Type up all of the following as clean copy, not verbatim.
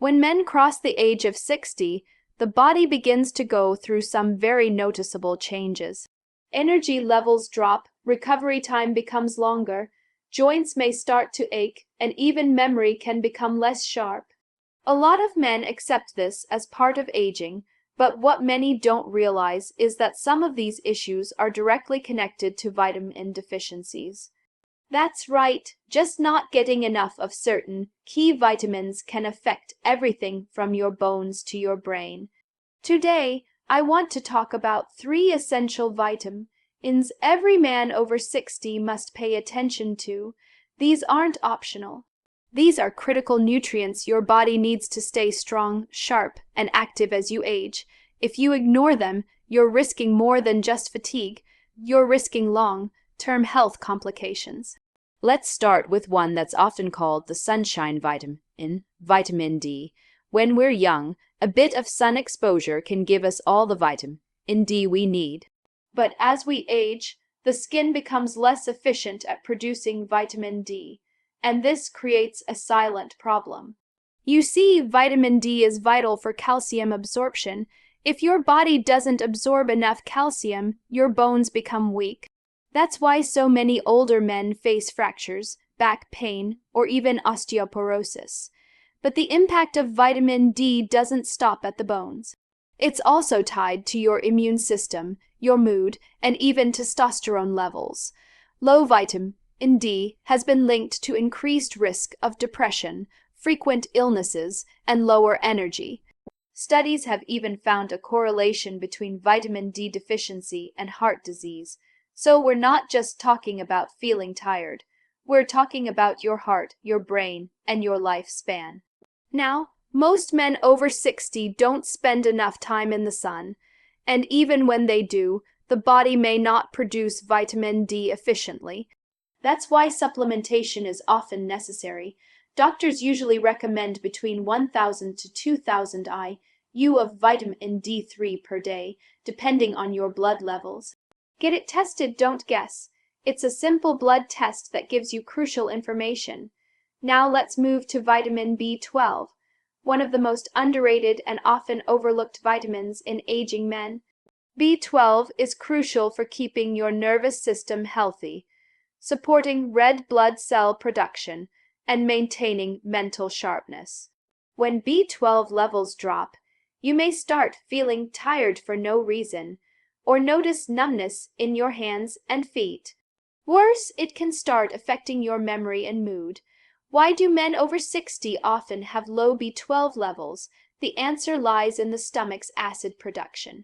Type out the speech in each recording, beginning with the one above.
When men cross the age of 60, the body begins to go through some very noticeable changes. Energy levels drop, recovery time becomes longer, joints may start to ache, and even memory can become less sharp. A lot of men accept this as part of aging, but what many don't realize is that some of these issues are directly connected to vitamin deficiencies. That's right, just not getting enough of certain key vitamins can affect everything from your bones to your brain. Today, I want to talk about 3 essential vitamins every man over 60 must pay attention to. These aren't optional. These are critical nutrients your body needs to stay strong, sharp, and active as you age. If you ignore them, you're risking more than just fatigue. You're risking long-term health complications. Let's start with one that's often called the sunshine vitamin, vitamin D. When we're young, a bit of sun exposure can give us all the vitamin D we need. But as we age, the skin becomes less efficient at producing vitamin D, and this creates a silent problem. You see, vitamin D is vital for calcium absorption. If your body doesn't absorb enough calcium, your bones become weak. That's why so many older men face fractures, back pain, or even osteoporosis. But the impact of vitamin D doesn't stop at the bones. It's also tied to your immune system, your mood, and even testosterone levels. Low vitamin D has been linked to increased risk of depression, frequent illnesses, and lower energy. Studies have even found a correlation between vitamin D deficiency and heart disease. So we're not just talking about feeling tired. We're talking about your heart, your brain, and your lifespan. Now, most men over 60 don't spend enough time in the sun, and even when they do, the body may not produce vitamin D efficiently. That's why supplementation is often necessary. Doctors usually recommend between 1,000 to 2,000 IU of vitamin D3 per day, depending on your blood levels. Get it tested, don't guess. It's a simple blood test that gives you crucial information. Now let's move to vitamin B12, one of the most underrated and often overlooked vitamins in aging men. B12 is crucial for keeping your nervous system healthy, supporting red blood cell production, and maintaining mental sharpness. When B12 levels drop, you may start feeling tired for no reason, or notice numbness in your hands and feet. Worse, it can start affecting your memory and mood. Why do men over 60 often have low B12 levels? The answer lies in the stomach's acid production.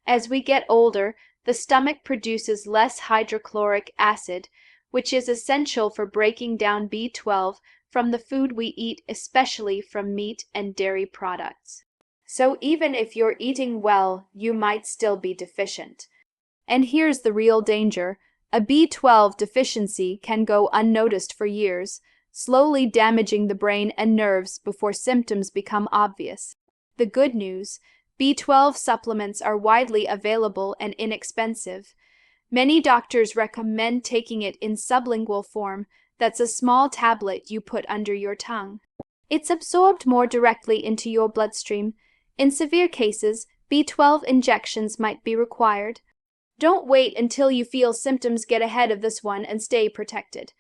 As we get older, the stomach produces less hydrochloric acid, which is essential for breaking down B12 from the food we eat, especially from meat and dairy products. So even if you're eating well, you might still be deficient. And here's the real danger. A B12 deficiency can go unnoticed for years, slowly damaging the brain and nerves before symptoms become obvious. The good news, B12 supplements are widely available and inexpensive. Many doctors recommend taking it in sublingual form. That's a small tablet you put under your tongue. It's absorbed more directly into your bloodstream. In severe cases, B12 injections might be required. Don't wait until you feel symptoms. Get ahead of this one and stay protected.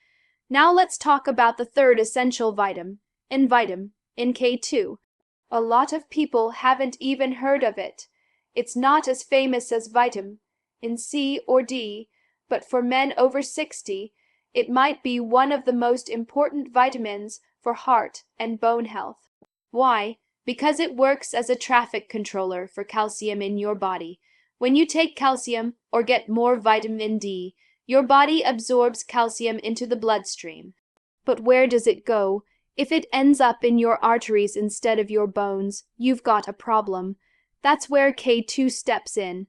Now let's talk about the third essential vitamin K2. A lot of people haven't even heard of it. It's not as famous as vitamin C or D, but for men over 60, it might be one of the most important vitamins for heart and bone health. Why? Because it works as a traffic controller for calcium in your body. When you take calcium or get more vitamin D, your body absorbs calcium into the bloodstream. But where does it go? If it ends up in your arteries instead of your bones, you've got a problem. That's where K2 steps in.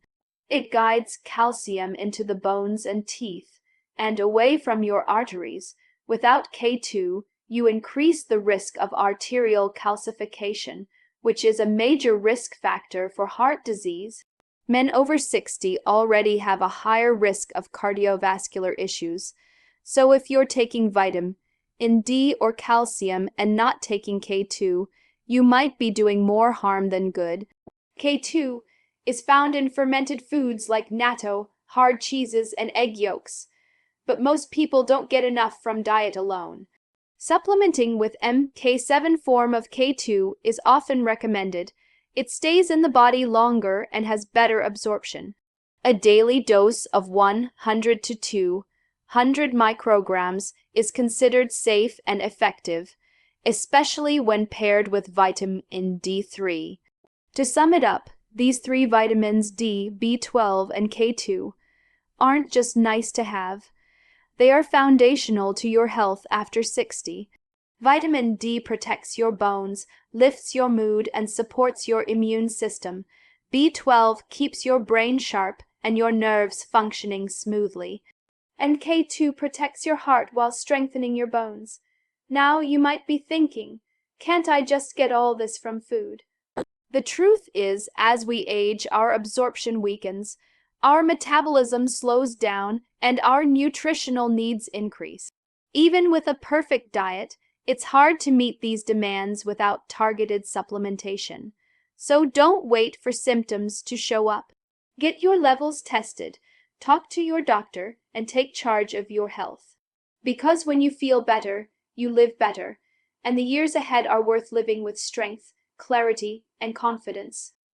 It guides calcium into the bones and teeth, and away from your arteries. Without K2, you increase the risk of arterial calcification, which is a major risk factor for heart disease. Men over 60 already have a higher risk of cardiovascular issues, so if you're taking vitamin D or calcium and not taking K2, you might be doing more harm than good. K2 is found in fermented foods like natto, hard cheeses, and egg yolks, but most people don't get enough from diet alone. Supplementing with MK7 form of K2 is often recommended. It stays in the body longer and has better absorption. A daily dose of 100 to 200 micrograms is considered safe and effective, especially when paired with vitamin D3. To sum it up, these three vitamins D, B12, and K2 aren't just nice to have. They are foundational to your health after 60. Vitamin D protects your bones, lifts your mood, and supports your immune system. B12 keeps your brain sharp and your nerves functioning smoothly. And K2 protects your heart while strengthening your bones. Now you might be thinking, can't I just get all this from food? The truth is, as we age, our absorption weakens, our metabolism slows down, and our nutritional needs increase. Even with a perfect diet, it's hard to meet these demands without targeted supplementation. So don't wait for symptoms to show up. Get your levels tested, talk to your doctor, and take charge of your health. Because when you feel better, you live better, and the years ahead are worth living with strength, clarity, and confidence.